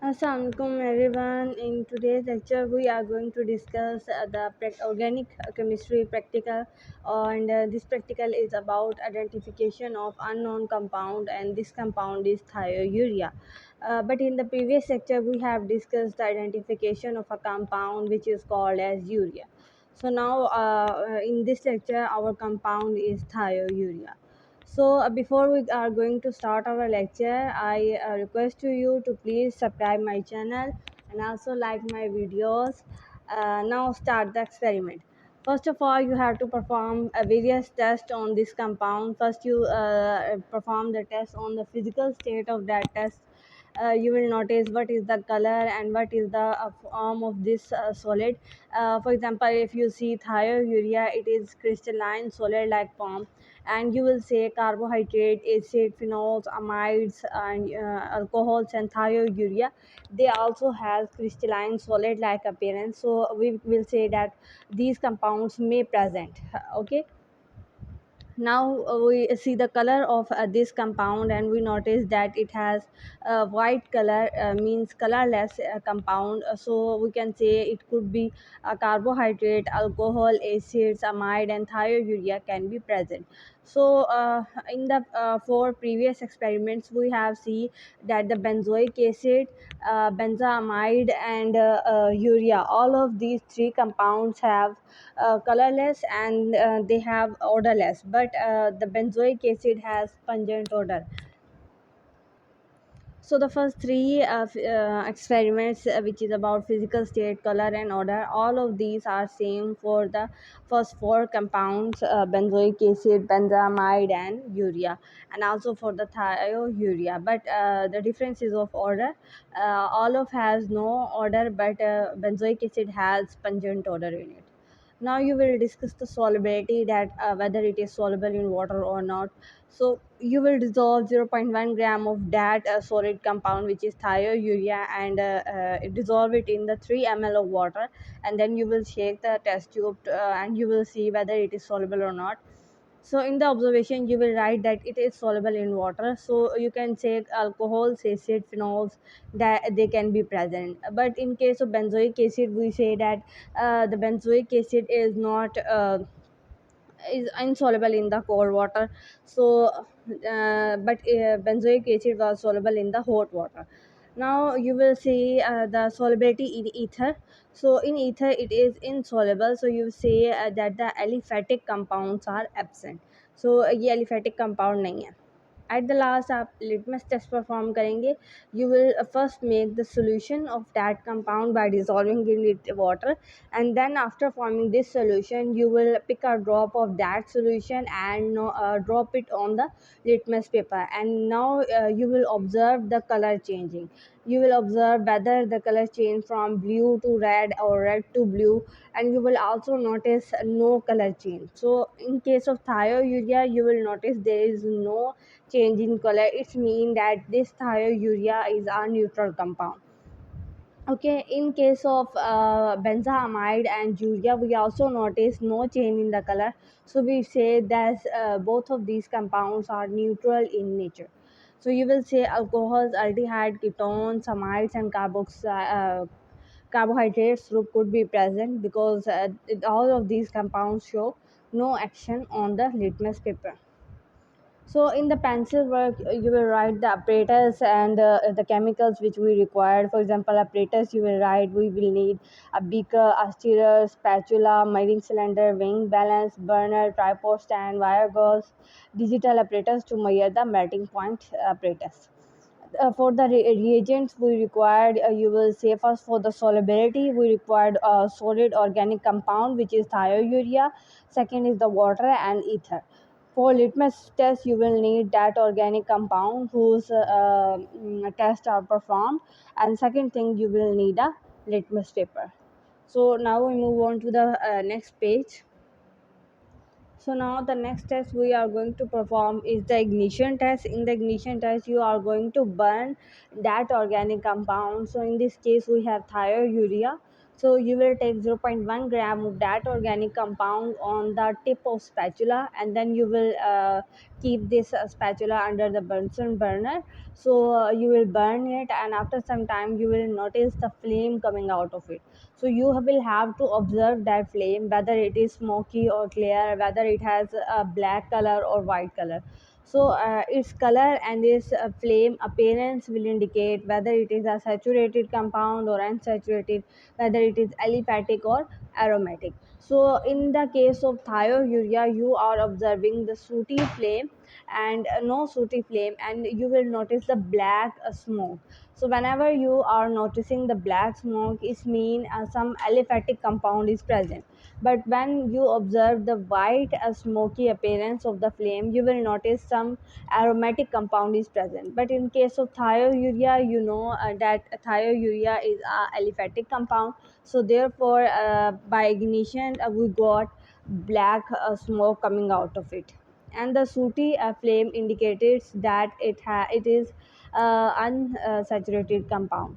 Assalamualaikum everyone. In today's lecture, we are going to discuss the organic chemistry practical, and this practical is about identification of unknown compound, and this compound is thiourea. But in the previous lecture, we have discussed the identification of a compound which is called as urea. So now, in this lecture, our compound is thiourea. So before we are going to start our lecture, I request to you to please subscribe my channel and also like my videos. Now start the experiment. First of all, you have to perform various tests on this compound. First, you perform the test on the physical state of that test. You will notice what is the color and what is the form of this solid. For example, if you see thiourea, it is crystalline solid like form, and you will say carbohydrate, acid, phenols, amides, and alcohols, and thiourea. They also have crystalline solid like appearance, so we will say that these compounds may present. Okay, now we see the color of this compound, and we notice that it has white color, means colorless compound. So we can say it could be a carbohydrate, alcohol, acids, amide, and thiourea can be present. So in the four previous experiments, we have seen that the benzoic acid, benzamide, and urea, all of these three compounds have colorless, and they have odorless, but the benzoic acid has pungent odor. So the first three experiments, which is about physical state, color, and odor, all of these are same for the first four compounds: benzoic acid, benzamide, and urea, and also for the thiourea. But the difference is of odor. All of has no odor, but benzoic acid has pungent odor in it. Now you will discuss the solubility, that whether it is soluble in water or not. So you will dissolve 0.1 gram of that solid compound, which is thiourea, and dissolve it in the 3 ml of water, and then you will shake the test tube, and you will see whether it is soluble or not. So in the observation, you will write that it is soluble in water. So you can say alcohols, acid, phenols, that they can be present. But in case of benzoic acid, we say that the benzoic acid is insoluble in the cold water. So but benzoic acid was soluble in the hot water. Now you will see the solubility in ether. So in ether it is insoluble, so you say that the aliphatic compounds are absent. So ये aliphatic compound नहीं है. At the last आप litmus test perform करेंगे. You will first make the solution of that compound by dissolving in it water, and then after forming this solution, you will pick a drop of that solution and drop it on the litmus paper, and now you will observe the color changing. You will observe whether the color change from blue to red or red to blue, and you will also notice no color change. So in case of thiourea, you will notice there is no change in color. It means that this thiourea is a neutral compound. Okay, in case of benzamide and urea, we also notice no change in the color. So we say that both of these compounds are neutral in nature. So you will say alcohols, aldehyde, ketones, amides, and carbohydrates group could be present, because all of these compounds show no action on the litmus paper. So in the pencil work, you will write the apparatus and the chemicals which we required. For example, apparatus, you will write we will need a beaker, a stirrer, spatula, measuring cylinder, weighing balance, burner, tripod stand, wire gauze, digital apparatus to measure the melting point apparatus. For the reagents we required, you will say first for the solubility we required a solid organic compound, which is thiourea. Second is the water and ether. For litmus test, you will need that organic compound whose tests are performed, and second thing, you will need a litmus paper. So now we move on to the next page. So now the next test we are going to perform is the ignition test. In the ignition test, you are going to burn that organic compound. So in this case, we have thiourea. So you will take 0.1 gram of that organic compound on the tip of spatula, and then you will keep this spatula under the Bunsen burner. So you will burn it, and after some time you will notice the flame coming out of it. So you will have to observe that flame, whether it is smoky or clear, whether it has a black color or white color. So its color and its flame appearance will indicate whether it is a saturated compound or unsaturated, whether it is aliphatic or aromatic. So in the case of thiourea, you are observing the sooty flame and no sooty flame, and you will notice the black smoke. So whenever you are noticing the black smoke, it means some aliphatic compound is present. But when you observe the white smoky appearance of the flame, you will notice some aromatic compound is present. But in case of thiourea, you know that thiourea is a aliphatic compound. So therefore by ignition we got black smoke coming out of it, and the sooty flame indicates that it is unsaturated compound.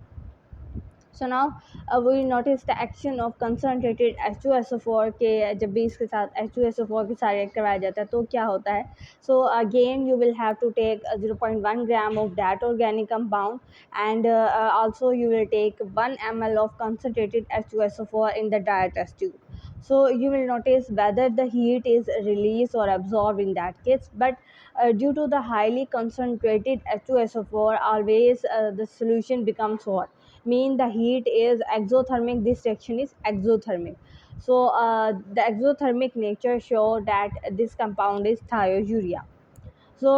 So now we notice the action of concentrated H2SO4 के जब भी इसके साथ H2SO4 के साथ react करवाया जाता है तो क्या होता है. So again you will have to take 0.1 gram of that organic compound, and also you will take 1 ml of concentrated H2SO4 in the dye test tube. So you will notice whether the heat is released or absorbed in that case. But due to the highly concentrated H2SO4, always the solution becomes hot, mean the heat is exothermic, this reaction is exothermic. So the exothermic nature show that this compound is thiourea. So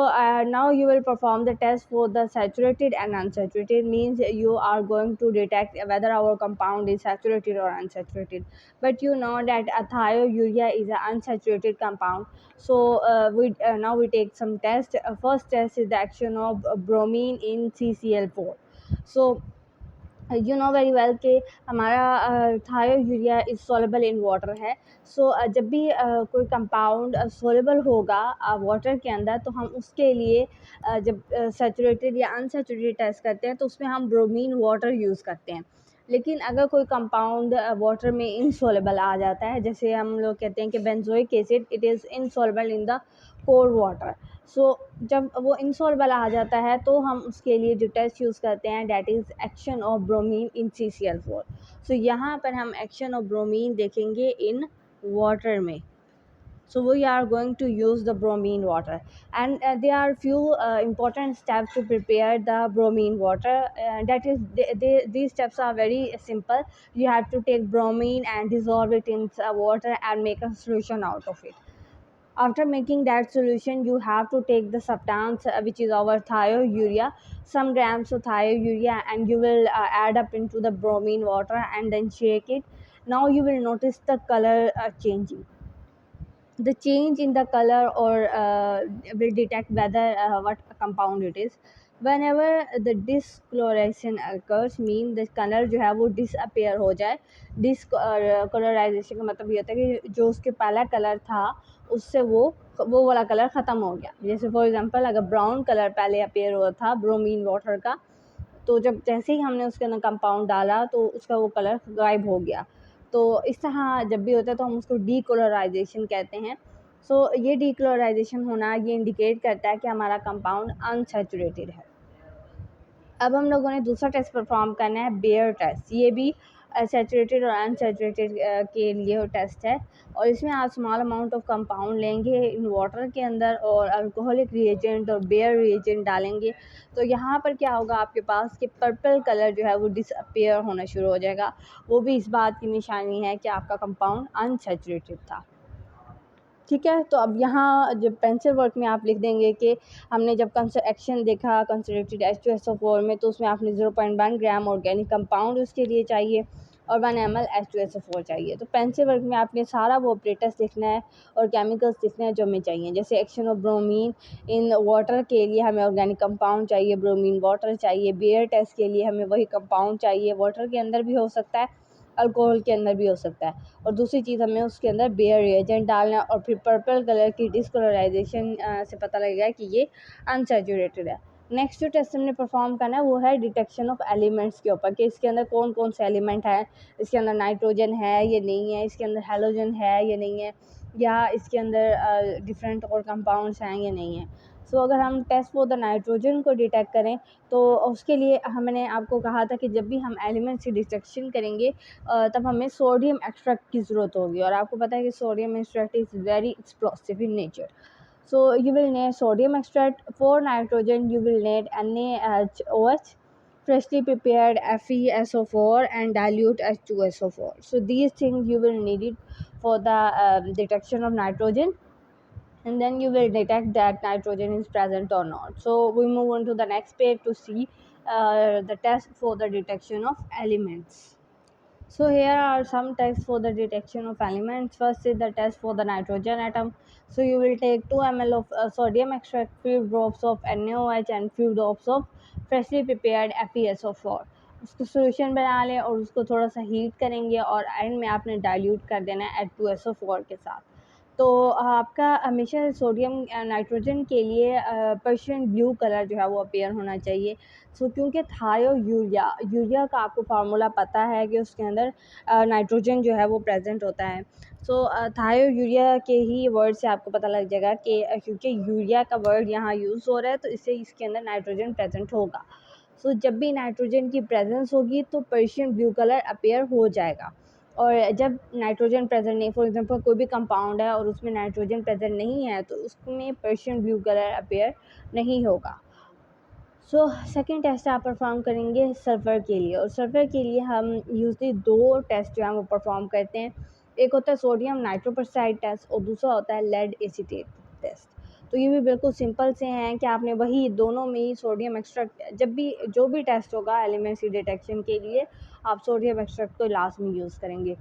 now you will perform the test for the saturated and unsaturated, means you are going to detect whether our compound is saturated or unsaturated. But you know that thiourea is an unsaturated compound. So we now we take some test. First test is the action of bromine in CCl4. So you know very well कि हमारा thiourea is soluble in water है. सो जब भी कोई compound soluble होगा water के अंदर, तो हम उसके लिए जब सैचुरेटेड या अनसैचुरेटेड टेस्ट करते हैं तो उसमें हम ब्रोमीन वाटर यूज़ करते हैं. लेकिन अगर कोई कंपाउंड वाटर में इनसोलेबल आ जाता है, जैसे हम लोग कहते हैं कि benzoic acid it is insoluble in the cold water. So जब वो इनसॉल्युबल आ जाता है तो हम उसके लिए जो टेस्ट यूज़ करते हैं that is action of bromine in CCl4. सो यहाँ पर हम एक्शन ऑफ ब्रोमीन देखेंगे इन वाटर में. So we are going to use the bromine water, and there are few important steps to prepare the bromine water. That is, these steps are very simple. You have to take bromine and dissolve it in water and make a solution out of it. After making that solution, you have to take the substance which is our thiourea, some grams of thiourea, and you will add up into the bromine water and then shake it. Now you will notice the color changing. The change in the color or will detect whether what compound it is. Whenever the discoloration occurs, mean the color जो है वो disappear हो जाए. Discolorization का मतलब ये होता है कि जो उसके पहला कलर था उससे वो वाला कलर ख़त्म हो गया. जैसे फॉर एग्जांपल अगर ब्राउन कलर पहले अपीयर हुआ था ब्रोमीन वाटर का, तो जब जैसे ही हमने उसके अंदर कंपाउंड डाला तो उसका वो कलर गायब हो गया. तो इस तरह जब भी होता है तो हम उसको डीकलराइजेशन कहते हैं. सो ये डीकलराइजेशन होना ये इंडिकेट करता है कि हमारा कंपाउंड अनसैचुरेटेड है. अब हम लोगों ने दूसरा टेस्ट परफॉर्म करना है बेयर टेस्ट. ये भी सैचुरेटेड और अनसैचुरेटेड के लिए टेस्ट है, और इसमें आप स्मॉल अमाउंट ऑफ कंपाउंड लेंगे इन वाटर के अंदर और अल्कोहलिक रिएजेंट और बेयर रिएजेंट डालेंगे. तो यहाँ पर क्या होगा आपके पास कि पर्पल कलर जो है वो डिसअपियर होना शुरू हो जाएगा. वो भी इस बात की निशानी है कि आपका कंपाउंड अनसैचुरेटेड था. ठीक है. तो अब यहाँ जब पेंसिल वर्क में आप लिख देंगे कि हमने जब एक्शन देखा कंसनट्रेटेड H2SO4 में, तो उसमें आपने 0.1 ग्राम ऑर्गेनिक कंपाउंड उसके लिए चाहिए और 1 ml H2SO4 चाहिए. तो पेंसिल वर्क में आपने सारा वो ऑपरेटर्स लिखना है और केमिकल्स लिखने हैं जो हमें चाहिए. जैसे action of bromine in water के लिए हमें ऑर्गेनिक कंपाउंड चाहिए, ब्रोमीन वाटर चाहिए. बेयर टेस्ट के लिए हमें वही कंपाउंड चाहिए. वाटर के अंदर भी हो सकता है, अल्कोहल के अंदर भी हो सकता है. और दूसरी चीज़ हमें उसके अंदर बेयर रिएजेंट डालना है, और फिर पर्पल कलर की डिस्कलराइजेशन से पता लगेगा कि ये अनसैचुरेटेड है. नेक्स्ट जो टेस्ट हमने परफॉर्म करना है वो है डिटेक्शन ऑफ एलिमेंट्स के ऊपर, कि इसके अंदर कौन कौन से एलिमेंट है, इसके अंदर नाइट्रोजन है या नहीं है, इसके अंदर हेलोजन है या नहीं है, या इसके अंदर डिफरेंट और कंपाउंड्स हैं या नहीं है। सो अगर हम टेस्ट फॉर द नाइट्रोजन को डिटेक्ट करें तो उसके लिए हमने आपको कहा था कि जब भी हम एलिमेंट्स की डिटेक्शन करेंगे तब हमें सोडियम एक्सट्रैक्ट की ज़रूरत होगी, और आपको पता है कि sodium extract is very explosive in nature. So you will need sodium extract. For nitrogen you will need NaHOH, freshly prepared FeSO4 and dilute H2SO4. So these things you will need it for the detection of nitrogen, and then you will detect that nitrogen is present or not. So we move on to the next page to see the test for the detection of elements. So here are some tests for the detection of elements. First is the test for the nitrogen atom. So you will take 2 ml of sodium extract, few drops of NaOH and few drops of freshly prepared FeSO4. उसको solution बना लें और उसको थोड़ा सा heat करेंगे और and में आपने डाइल्यूट कर देना है H2SO4 के साथ। तो आपका हमेशा सोडियम नाइट्रोजन के लिए पर्शियन ब्लू कलर जो है वो अपीयर होना चाहिए। सो क्योंकि थायो यूरिया का आपको फार्मूला पता है कि उसके अंदर नाइट्रोजन जो है वो प्रेजेंट होता है। सो थायो यूरिया के ही वर्ड से आपको पता लग जाएगा कि क्योंकि यूरिया का वर्ड यहाँ यूज़ हो रहा है तो इससे इसके अंदर नाइट्रोजन प्रेजेंट होगा। सो जब भी नाइट्रोजन की प्रेजेंस होगी तो पर्शियन ब्लू कलर अपीयर हो जाएगा, और जब नाइट्रोजन प्रेजेंट नहीं, फॉर एग्जांपल कोई भी कंपाउंड है और उसमें नाइट्रोजन प्रेजेंट नहीं है तो उसमें पर्शियन ब्लू कलर अपीयर नहीं होगा। सो सेकेंड टेस्ट आप परफॉर्म करेंगे सल्फ़र के लिए, और सल्फ़र के लिए हम यूजली 2 टेस्ट जो है वो परफॉर्म करते हैं। एक होता है सोडियम नाइट्रोपरसाइड टेस्ट और दूसरा होता है लेड एसीटेट टेस्ट। तो ये भी बिल्कुल सिंपल से हैं कि आपने वही दोनों में ही सोडियम एक्सट्रैक्ट, जब भी जो भी टेस्ट होगा एलिमेंट्स की डिटेक्शन के लिए आप सोडियम एक्सट्रैक्ट को लास्ट में यूज़ करेंगे।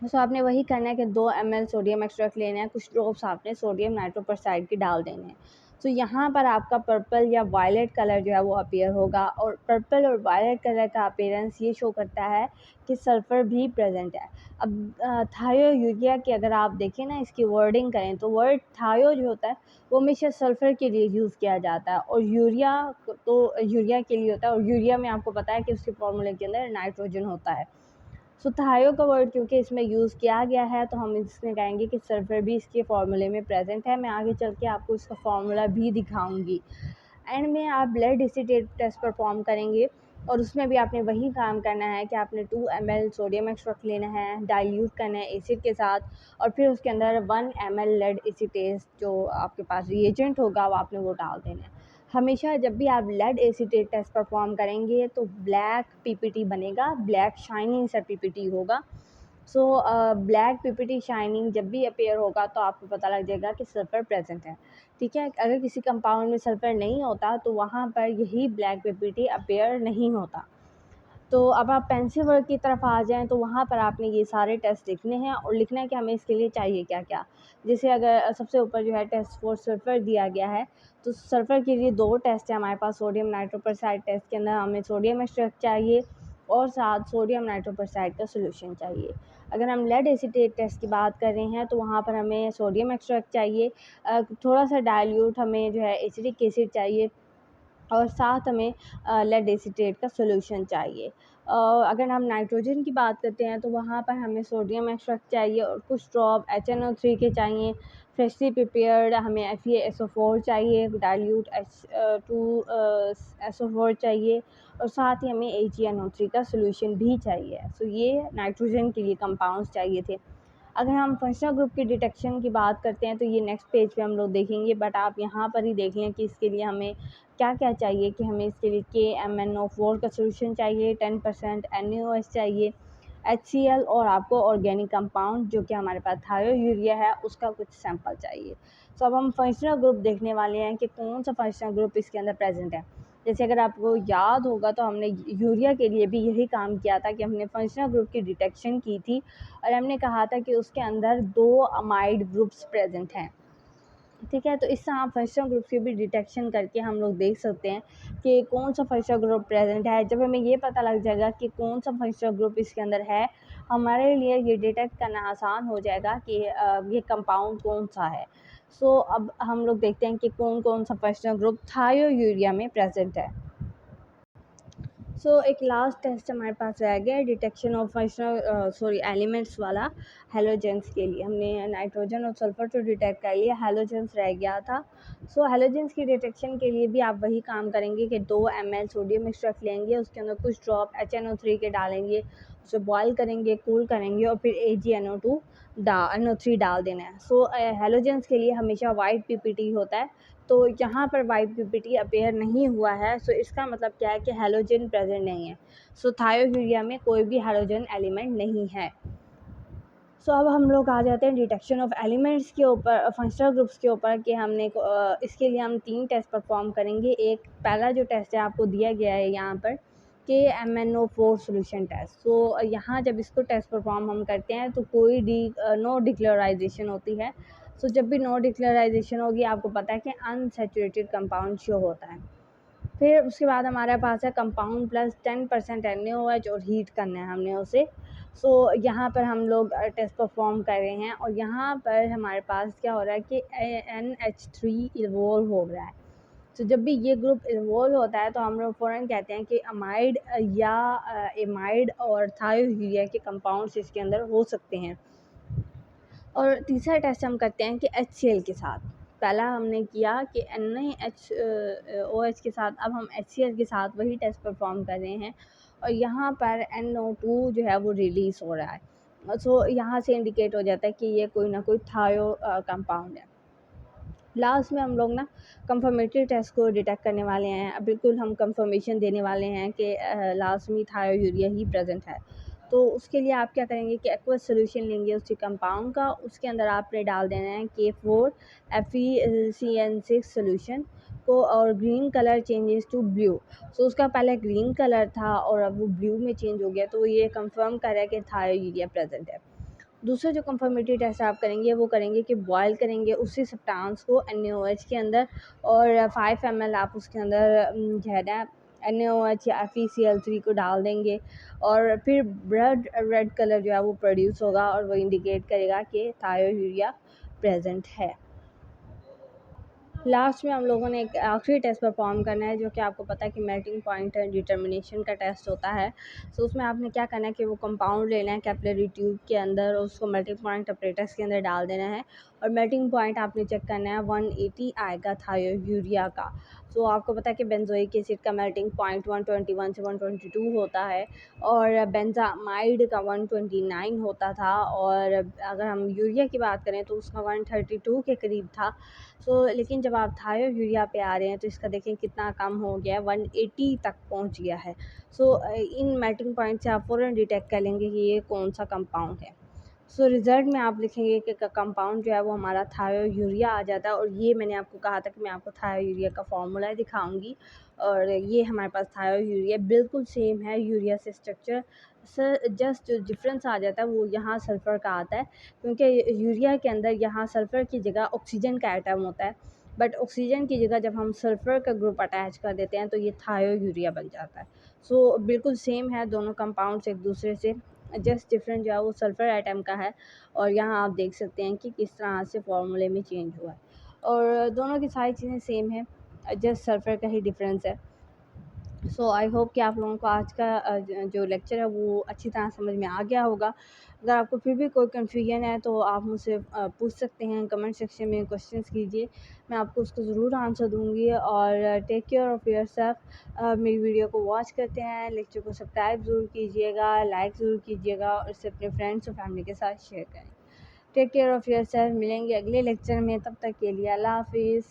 सो आपने वही करना है कि 2 ml सोडियम एक्सट्रैक्ट लेना है, कुछ ड्रॉप्स आपने सोडियम नाइट्रोपरसाइड के डाल देने हैं। सो यहाँ पर आपका पर्पल या वायलेट कलर जो है वो अपीयर होगा, और पर्पल और वायलेट कलर का अपीयरेंस ये शो करता है कि सल्फ़र भी प्रेजेंट है। अब थायो यूरिया की अगर आप देखें ना, इसकी वर्डिंग करें तो वर्ड थायो जो होता है वो हमेशा सल्फ़र के लिए यूज़ किया जाता है, और यूरिया तो यूरिया के लिए होता है, और यूरिया में आपको पता है कि उसके फॉर्मूले के अंदर नाइट्रोजन होता है। सो थायो का वर्ड क्योंकि इसमें यूज़ किया गया है तो हम इसमें कहेंगे कि सल्फ़र भी इसके फार्मूले में प्रेजेंट है। मैं आगे चल के आपको इसका फार्मूला भी दिखाऊंगी। एंड में आप ब्लड एसीटेट टेस्ट परफॉर्म करेंगे, और उसमें भी आपने वही काम करना है कि आपने 2 ml सोडियम एक्सट्रैक्ट लेना है, डाइल्यूट करना है एसिड के साथ, और फिर उसके अंदर 1 ml लेड एसीटेट जो आपके पास रिएजेंट होगा वो आपने वो डाल देना है। हमेशा जब भी आप लेड एसीटेट टेस्ट परफॉर्म करेंगे तो ब्लैक पीपीटी बनेगा, ब्लैक शाइनिंग सा पीपीटी होगा। सो ब्लैक पीपीटी शाइनिंग जब भी अपीयर होगा तो आपको पता लग जाएगा कि सल्फ़र प्रेजेंट है। ठीक है, अगर किसी कंपाउंड में सल्फ़र नहीं होता तो वहाँ पर यही ब्लैक पीपीटी अपीयर नहीं होता। तो अब आप पेंसिल वर्क की तरफ आ जाएँ तो वहाँ पर आपने ये सारे टेस्ट लिखने हैं, और लिखना है कि हमें इसके लिए चाहिए क्या-क्या। जैसे अगर सबसे ऊपर जो है टेस्ट फॉर सल्फ़र दिया गया है, तो सल्फ़र के लिए 2 टेस्ट हैं हमारे पास। सोडियम नाइट्रोपरसाइड टेस्ट के अंदर हमें सोडियम एक्सट्रैक्ट चाहिए और साथ सोडियम नाइट्रोपरसाइड का सॉल्यूशन चाहिए। अगर हम लेड एसीटेट टेस्ट की बात कर रहे हैं तो वहाँ पर हमें सोडियम एक्सट्रैक्ट चाहिए, थोड़ा-सा डाइल्यूट हमें जो है एसिटिक एसिड चाहिए, और साथ हमें लेड एसीटेट का सॉल्यूशन चाहिए। अगर हम नाइट्रोजन की बात करते हैं तो वहाँ पर हमें सोडियम एक्सट्रैक्ट चाहिए और कुछ ड्रॉप HNO3 के चाहिए, फ्रेशली प्रिपेयर्ड हमें FeSO4 चाहिए, डाइल्यूट H2SO4 चाहिए, और साथ ही हमें AgNO3 का सॉल्यूशन भी चाहिए। सो ये नाइट्रोजन के लिए कंपाउंड्स चाहिए थे। अगर हम फंक्शनल ग्रुप की डिटेक्शन की बात करते हैं तो ये नेक्स्ट पेज पे हम लोग देखेंगे, बट आप यहाँ पर ही देख लें कि इसके लिए हमें क्या क्या चाहिए। कि हमें इसके लिए KMnO4 का सोल्यूशन चाहिए, 10% NaOH चाहिए, HCl, और आपको ऑर्गेनिक कंपाउंड जो कि हमारे पास थायो यूरिया है उसका कुछ सैंपल चाहिए। सो अब हम फंक्शनल ग्रुप देखने वाले हैं कि कौन सा फंक्शनल ग्रुप इसके अंदर प्रेजेंट है। जैसे अगर आपको याद होगा तो हमने यूरिया के लिए भी यही काम किया था कि हमने फंक्शनल ग्रुप की डिटेक्शन की थी, और हमने कहा था कि उसके अंदर 2 अमाइड ग्रुप्स प्रेजेंट हैं। ठीक है, तो इससे आप फंक्शनल ग्रुप की भी डिटेक्शन करके हम लोग देख सकते हैं कि कौन सा फंक्शनल ग्रुप प्रेजेंट है। जब हमें ये पता लग जाएगा कि कौन सा फंक्शनल ग्रुप इसके अंदर है, हमारे लिए ये डिटेक्ट करना आसान हो जाएगा कि ये कंपाउंड कौन सा है। सो अब हम लोग देखते हैं कि कौन कौन सा फंक्शनल ग्रुप थायोयूरिया में प्रेजेंट है। एक लास्ट टेस्ट हमारे पास रह गया डिटेक्शन ऑफ फंक्शनल एलिमेंट्स वाला हेलोजेंस के लिए। हमने नाइट्रोजन और सल्फर तो डिटेक्ट कर लिया, हेलोजेंस रह गया था। हेलोजेंस की डिटेक्शन के लिए भी आप वही काम करेंगे कि 2 ml सोडियम एक्सट्रैक्ट लेंगे, उसके अंदर कुछ ड्रॉप HNO3 के डालेंगे, उसे बॉयल करेंगे, कूल करेंगे और फिर AgNO2 NO3 डाल देना है। हेलोजेंस के लिए हमेशा वाइट PPT होता है, तो यहाँ पर वाइट PPT अपेयर नहीं हुआ है, इसका मतलब क्या है कि हेलोजन प्रेजेंट नहीं है। थायोयूरिया में कोई भी हेलोजन एलिमेंट नहीं है। अब हम लोग आ जाते हैं डिटेक्शन ऑफ एलिमेंट्स के ऊपर, फंक्शनल ग्रुप्स के ऊपर कि हमने इसके लिए हम 3 टेस्ट परफॉर्म करेंगे। एक पहला जो टेस्ट है आपको दिया गया है यहाँ पर कि MnO4 सोल्यूशन टेस्ट। यहाँ जब इसको टेस्ट परफॉर्म हम करते हैं तो कोई नो डिक्लोराइजेशन होती है। जब भी नो डिक्लोराइजेशन होगी आपको पता है कि अनसैचुरेटेड कंपाउंड शो होता है। फिर उसके बाद हमारे पास है कंपाउंड प्लस 10% NaOH और हीट करना है हमने उसे। यहाँ पर हम लोग टेस्ट परफॉर्म कर रहे हैं और यहाँ पर हमारे पास क्या हो रहा है कि NH3 इवॉल्व हो रहा है। जब भी ये ग्रुप इवॉल्व होता है तो हम लोग फ़ौरन कहते हैं कि अमाइड या एमाइड और थायोयूरिया के कंपाउंड्स इसके अंदर हो सकते हैं। और तीसरा टेस्ट हम करते हैं कि HCl के साथ। पहला हमने किया कि NaOH के साथ, अब हम HCl के साथ वही टेस्ट परफॉर्म कर रहे हैं और यहाँ पर NO2 जो है वो रिलीज़ हो रहा है। यहाँ से इंडिकेट हो जाता है कि ये कोई ना कोई थायो कंपाउंड है। लास्ट में हम लोग ना कंफर्मेटरी टेस्ट को डिटेक्ट करने वाले हैं। अब बिल्कुल हम कंफर्मेशन देने वाले हैं कि लास्ट में थायोयूरिया ही प्रेजेंट है। उसके लिए आप क्या करेंगे कि एक्वस सोल्यूशन लेंगे उसी कंपाउंड का, उसके अंदर आपने डाल देना है K4 FeCN6 सोल्यूशन को और green colour changes to blue. उसका पहले ग्रीन कलर था और अब वो ब्लू में चेंज हो गया, तो ये कंफर्म कर रहा है कि थायोयूरिया प्रेजेंट है। दूसरा जो कंफर्मेटरी टेस्ट आप करेंगे वो करेंगे कि बॉयल करेंगे उसी सब्सटेंस को NaOH के अंदर और 5 ml आप उसके अंदर जो है ना NaOH या FeCl3 को डाल देंगे और फिर ब्लड रेड कलर जो है वो प्रोड्यूस होगा और वो इंडिकेट करेगा कि थायोयूरिया प्रेजेंट है। लास्ट में हम लोगों ने एक आखिरी टेस्ट परफॉर्म करना है जो कि आपको पता है कि मेल्टिंग पॉइंट डिटर्मिनेशन का टेस्ट होता है। उसमें आपने क्या करना है कि वो कंपाउंड लेना है कैपिलरी ट्यूब के अंदर और उसको मेल्टिंग पॉइंट अपरेटस के अंदर डाल देना है और मेल्टिंग पॉइंट आपने चेक करना है 180 आएगा थायोयूरिया का। आपको पता है कि बेंजोइक एसिड का मेल्टिंग पॉइंट 121 से 122 होता है और बेंजामाइड का 129 होता था और अगर हम यूरिया की बात करें तो उसका 132 के करीब था। लेकिन जब आप थायोयूरिया पे आ रहे हैं तो इसका देखें कितना कम हो गया है, 180 तक पहुंच गया है। इन मेल्टिंग पॉइंट से आप फ़ौरन डिटेक्ट कर लेंगे कि ये कौन सा कंपाउंड है। रिज़ल्ट में आप लिखेंगे कि कंपाउंड जो है वो हमारा थायोयूरिया आ जाता है और ये मैंने आपको कहा था कि मैं आपको थायोयूरिया का फॉर्मूला दिखाऊंगी और ये हमारे पास थायोयूरिया बिल्कुल सेम है यूरिया से स्ट्रक्चर। जस्ट जो डिफरेंस आ जाता है वो यहाँ सल्फ़र का आता है क्योंकि यूरिया के अंदर यहाँ सल्फ़र की जगह ऑक्सीजन का एटम होता है, बट ऑक्सीजन की जगह जब हम सल्फ़र का ग्रुप अटैच कर देते हैं तो ये थायोयूरिया बन जाता है। बिल्कुल सेम है दोनों कंपाउंड्स एक दूसरे से, जस्ट डिफरेंट जो है वो सल्फ़र आइटम का है और यहाँ आप देख सकते हैं कि किस तरह से फॉर्मूले में चेंज हुआ है और दोनों की सारी चीज़ें सेम है, जस्ट सल्फ़र का ही डिफरेंस है। आई होप कि आप लोगों को आज का जो लेक्चर है वो अच्छी तरह समझ में आ गया होगा। अगर आपको फिर भी कोई कन्फ्यूजन है तो आप मुझसे पूछ सकते हैं, कमेंट सेक्शन में क्वेश्चंस कीजिए, मैं आपको उसको ज़रूर आंसर दूँगी। और टेक केयर ऑफ़ योरसेल्फ। मेरी वीडियो को वॉच करते हैं, लेक्चर को सब्सक्राइब ज़रूर कीजिएगा, लाइक ज़रूर कीजिएगा और इसे अपने फ्रेंड्स और फैमिली के साथ शेयर करें। Take care of yourself. मिलेंगे अगले लेक्चर में, तब तक के लिए अल्लाह हाफ़िज़।